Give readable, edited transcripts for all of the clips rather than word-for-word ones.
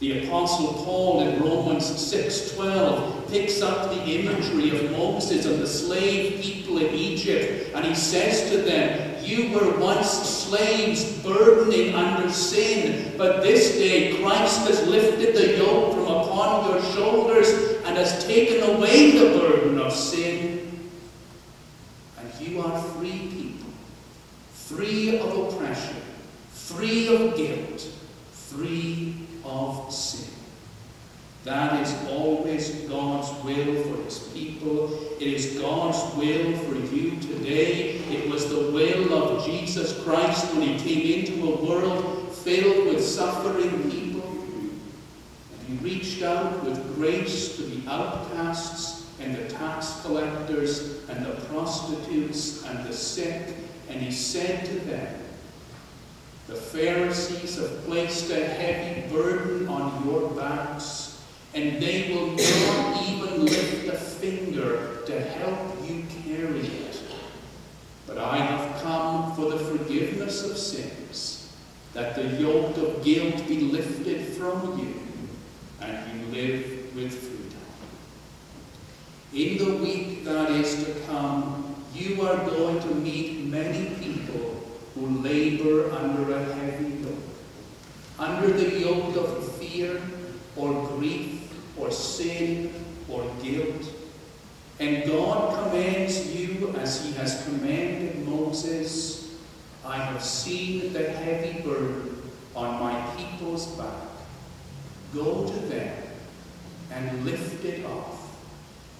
The Apostle Paul in Romans 6:12 picks up the imagery of Moses and the slave people in Egypt, and he says to them, "You were once slaves burdening under sin, but this day Christ has lifted the yoke from upon your shoulders and has taken away the burden of sin. And you are free people, free of oppression, free of guilt, free of sin." That is always God's will for his people. It is God's will for you today. It was the will of Jesus Christ when he came into a world filled with suffering people. And he reached out with grace to the outcasts and the tax collectors and the prostitutes and the sick. And he said to them, "The Pharisees have placed a heavy burden on your backs, and they will not even lift a finger to help you carry it. But I have come for the forgiveness of sins, that the yoke of guilt be lifted from you, and you live with freedom." In the week that is to come, you are going to meet many people who labor under a heavy yoke, under the yoke of fear or grief or sin or guilt. And God commands you, as he has commanded Moses, "I have seen the heavy burden on my people's back. Go to them and lift it off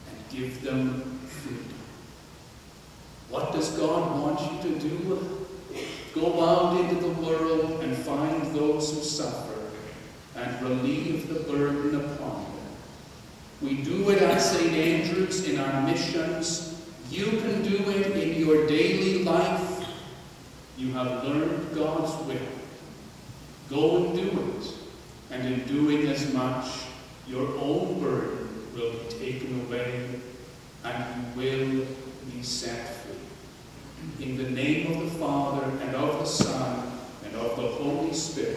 and give them freedom." What does God want you to do? Go out into the world and find those who suffer and relieve the burden upon them. We do it at St. Andrew's in our missions. You can do it in your daily life. You have learned God's will. Go and do it. And in doing as much, your own burden will be taken away and you will be set free. In the name of the Father, and of the Son, and of the Holy Spirit.